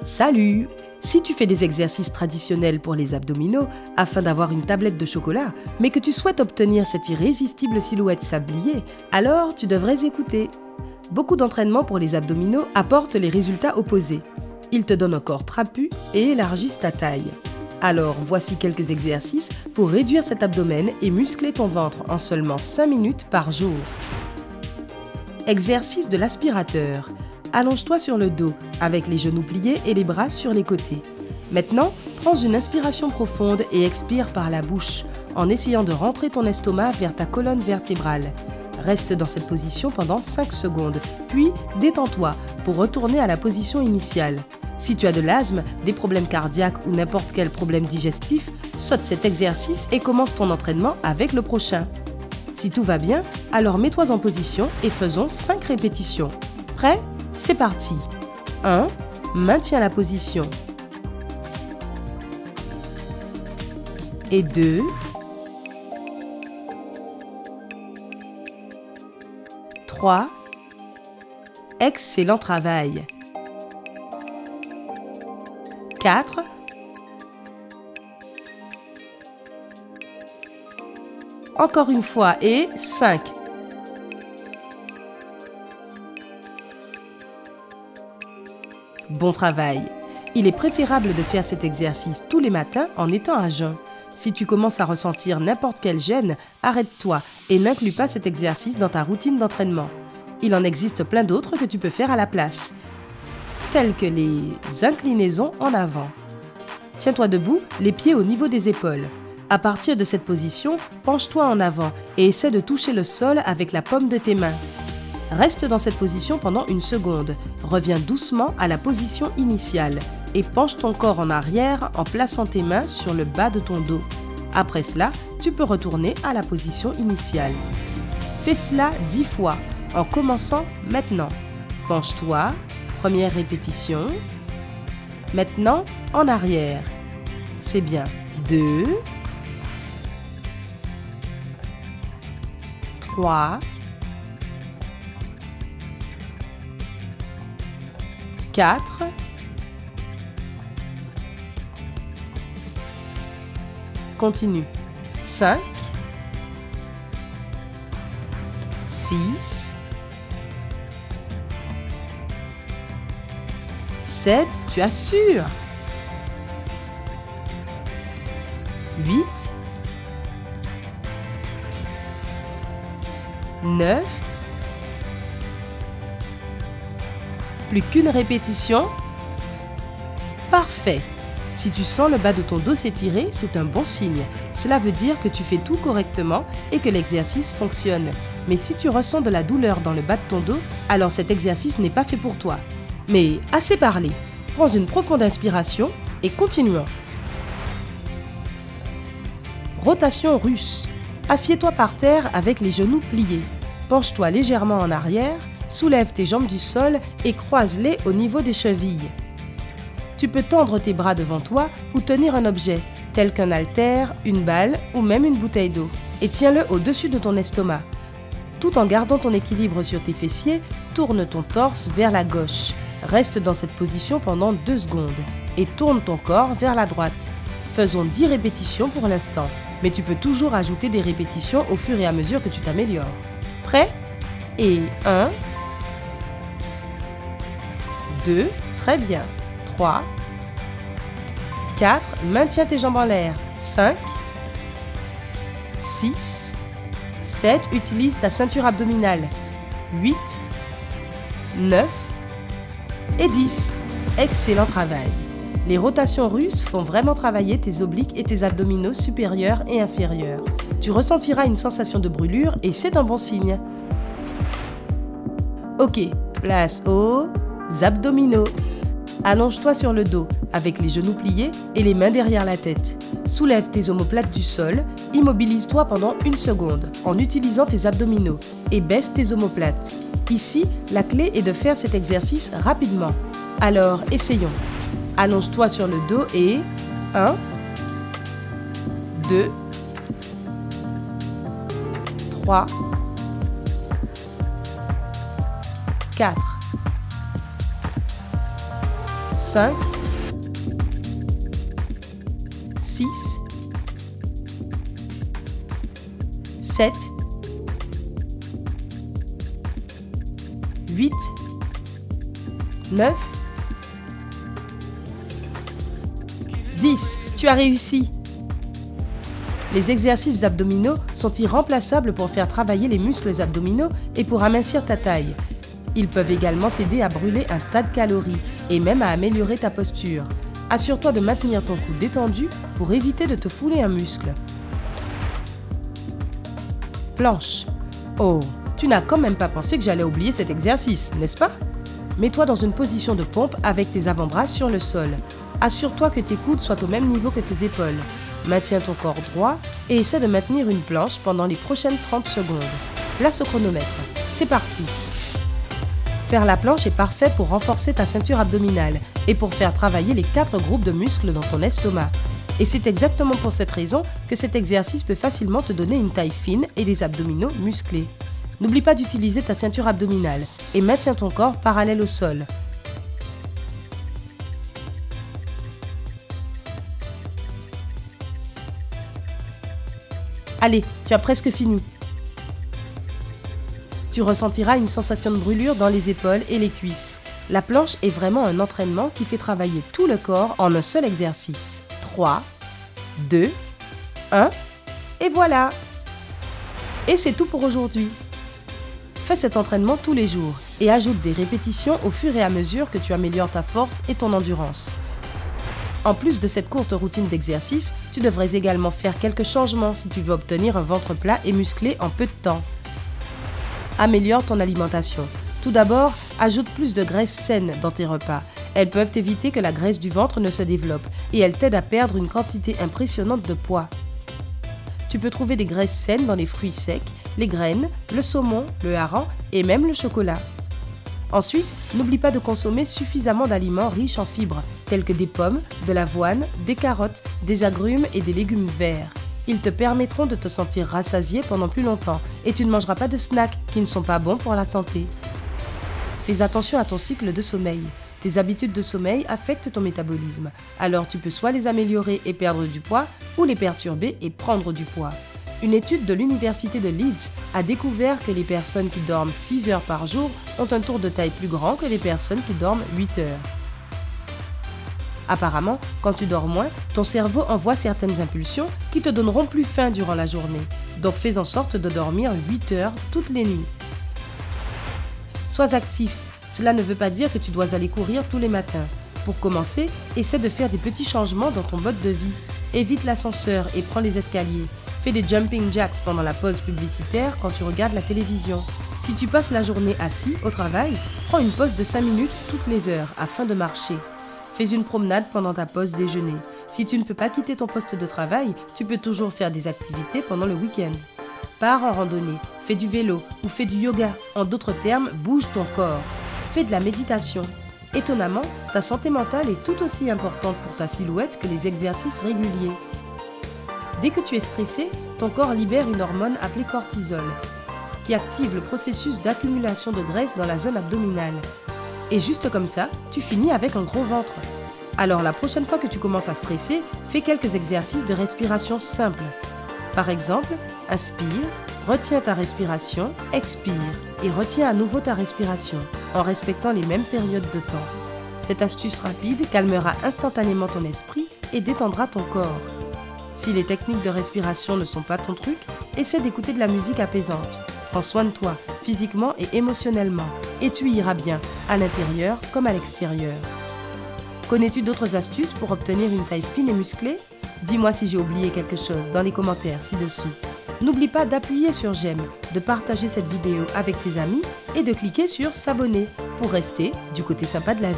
Salut! Si tu fais des exercices traditionnels pour les abdominaux afin d'avoir une tablette de chocolat, mais que tu souhaites obtenir cette irrésistible silhouette sablier, alors tu devrais écouter. Beaucoup d'entraînements pour les abdominaux apportent les résultats opposés. Ils te donnent un corps trapu et élargissent ta taille. Alors voici quelques exercices pour réduire cet abdomen et muscler ton ventre en seulement 5 minutes par jour. Exercice de l'aspirateur. Allonge-toi sur le dos, avec les genoux pliés et les bras sur les côtés. Maintenant, prends une inspiration profonde et expire par la bouche, en essayant de rentrer ton estomac vers ta colonne vertébrale. Reste dans cette position pendant 5 secondes, puis détends-toi pour retourner à la position initiale. Si tu as de l'asthme, des problèmes cardiaques ou n'importe quel problème digestif, saute cet exercice et commence ton entraînement avec le prochain. Si tout va bien, alors mets-toi en position et faisons 5 répétitions. Prêt ? C'est parti. 1. Maintiens la position. Et 2. 3. Excellent travail. 4. Encore une fois et 5. Bon travail! Il est préférable de faire cet exercice tous les matins en étant à jeun. Si tu commences à ressentir n'importe quelle gêne, arrête-toi et n'inclus pas cet exercice dans ta routine d'entraînement. Il en existe plein d'autres que tu peux faire à la place, tels que les inclinaisons en avant. Tiens-toi debout, les pieds au niveau des épaules. À partir de cette position, penche-toi en avant et essaie de toucher le sol avec la paume de tes mains. Reste dans cette position pendant 1 seconde. Reviens doucement à la position initiale et penche ton corps en arrière en plaçant tes mains sur le bas de ton dos. Après cela, tu peux retourner à la position initiale. Fais cela 10 fois en commençant maintenant. Penche-toi, première répétition. Maintenant, en arrière. C'est bien. 2, 3, 4, 5, 6, 7, tu assures. 8, 9, plus qu'une répétition. Parfait. Si tu sens le bas de ton dos s'étirer, c'est un bon signe. Cela veut dire que tu fais tout correctement et que l'exercice fonctionne. Mais si tu ressens de la douleur dans le bas de ton dos, alors cet exercice n'est pas fait pour toi. Mais assez parlé. Prends une profonde inspiration et continuons. Rotation russe. Assieds-toi par terre avec les genoux pliés. Penche-toi légèrement en arrière. Soulève tes jambes du sol et croise-les au niveau des chevilles. Tu peux tendre tes bras devant toi ou tenir un objet, tel qu'un haltère, une balle ou même une bouteille d'eau, et tiens-le au-dessus de ton estomac. Tout en gardant ton équilibre sur tes fessiers, tourne ton torse vers la gauche. Reste dans cette position pendant 2 secondes et tourne ton corps vers la droite. Faisons 10 répétitions pour l'instant, mais tu peux toujours ajouter des répétitions au fur et à mesure que tu t'améliores. Prêt ? Et 1, 2, très bien. 3, 4, maintiens tes jambes en l'air. 5, 6, 7, utilise ta ceinture abdominale. 8, 9 et 10. Excellent travail. Les rotations russes font vraiment travailler tes obliques et tes abdominaux supérieurs et inférieurs. Tu ressentiras une sensation de brûlure et c'est un bon signe. Ok, place aux abdominaux. Allonge-toi sur le dos avec les genoux pliés et les mains derrière la tête. Soulève tes omoplates du sol, immobilise-toi pendant 1 seconde en utilisant tes abdominaux et baisse tes omoplates. Ici, la clé est de faire cet exercice rapidement. Alors, essayons. Allonge-toi sur le dos et 1, 2, 3, 4, 5, 6, 7, 8, 9, 10. Tu as réussi! Les exercices abdominaux sont irremplaçables pour faire travailler les muscles abdominaux et pour amincir ta taille. Ils peuvent également t'aider à brûler un tas de calories et même à améliorer ta posture. Assure-toi de maintenir ton cou détendu pour éviter de te fouler un muscle. Planche. Oh, tu n'as quand même pas pensé que j'allais oublier cet exercice, n'est-ce pas? Mets-toi dans une position de pompe avec tes avant-bras sur le sol. Assure-toi que tes coudes soient au même niveau que tes épaules. Maintiens ton corps droit et essaie de maintenir une planche pendant les prochaines 30 secondes. Place au chronomètre. C'est parti! Faire la planche est parfait pour renforcer ta ceinture abdominale et pour faire travailler les 4 groupes de muscles dans ton estomac. Et c'est exactement pour cette raison que cet exercice peut facilement te donner une taille fine et des abdominaux musclés. N'oublie pas d'utiliser ta ceinture abdominale et maintiens ton corps parallèle au sol. Allez, tu as presque fini. Tu ressentiras une sensation de brûlure dans les épaules et les cuisses. La planche est vraiment un entraînement qui fait travailler tout le corps en un seul exercice. 3, 2, 1, et voilà! Et c'est tout pour aujourd'hui. Fais cet entraînement tous les jours et ajoute des répétitions au fur et à mesure que tu améliores ta force et ton endurance. En plus de cette courte routine d'exercice, tu devrais également faire quelques changements si tu veux obtenir un ventre plat et musclé en peu de temps. Améliore ton alimentation. Tout d'abord, ajoute plus de graisses saines dans tes repas. Elles peuvent éviter que la graisse du ventre ne se développe et elles t'aident à perdre une quantité impressionnante de poids. Tu peux trouver des graisses saines dans les fruits secs, les graines, le saumon, le hareng et même le chocolat. Ensuite, n'oublie pas de consommer suffisamment d'aliments riches en fibres, tels que des pommes, de l'avoine, des carottes, des agrumes et des légumes verts. Ils te permettront de te sentir rassasié pendant plus longtemps et tu ne mangeras pas de snacks qui ne sont pas bons pour la santé. Fais attention à ton cycle de sommeil. Tes habitudes de sommeil affectent ton métabolisme, alors tu peux soit les améliorer et perdre du poids, ou les perturber et prendre du poids. Une étude de l'université de Leeds a découvert que les personnes qui dorment 6 heures par jour ont un tour de taille plus grand que les personnes qui dorment 8 heures. Apparemment, quand tu dors moins, ton cerveau envoie certaines impulsions qui te donneront plus faim durant la journée. Donc fais en sorte de dormir 8 heures toutes les nuits. Sois actif. Cela ne veut pas dire que tu dois aller courir tous les matins. Pour commencer, essaie de faire des petits changements dans ton mode de vie. Évite l'ascenseur et prends les escaliers. Fais des jumping jacks pendant la pause publicitaire quand tu regardes la télévision. Si tu passes la journée assis au travail, prends une pause de 5 minutes toutes les heures afin de marcher. Fais une promenade pendant ta pause déjeuner. Si tu ne peux pas quitter ton poste de travail, tu peux toujours faire des activités pendant le week-end. Pars en randonnée, fais du vélo ou fais du yoga. En d'autres termes, bouge ton corps. Fais de la méditation. Étonnamment, ta santé mentale est tout aussi importante pour ta silhouette que les exercices réguliers. Dès que tu es stressé, ton corps libère une hormone appelée cortisol, qui active le processus d'accumulation de graisse dans la zone abdominale. Et juste comme ça, tu finis avec un gros ventre. Alors la prochaine fois que tu commences à stresser, fais quelques exercices de respiration simples. Par exemple, inspire, retiens ta respiration, expire et retiens à nouveau ta respiration, en respectant les mêmes périodes de temps. Cette astuce rapide calmera instantanément ton esprit et détendra ton corps. Si les techniques de respiration ne sont pas ton truc, essaie d'écouter de la musique apaisante. Prends soin de toi, physiquement et émotionnellement, et tu iras bien, à l'intérieur comme à l'extérieur. Connais-tu d'autres astuces pour obtenir une taille fine et musclée? Dis-moi si j'ai oublié quelque chose dans les commentaires ci-dessous. N'oublie pas d'appuyer sur j'aime, de partager cette vidéo avec tes amis et de cliquer sur s'abonner pour rester du côté sympa de la vie.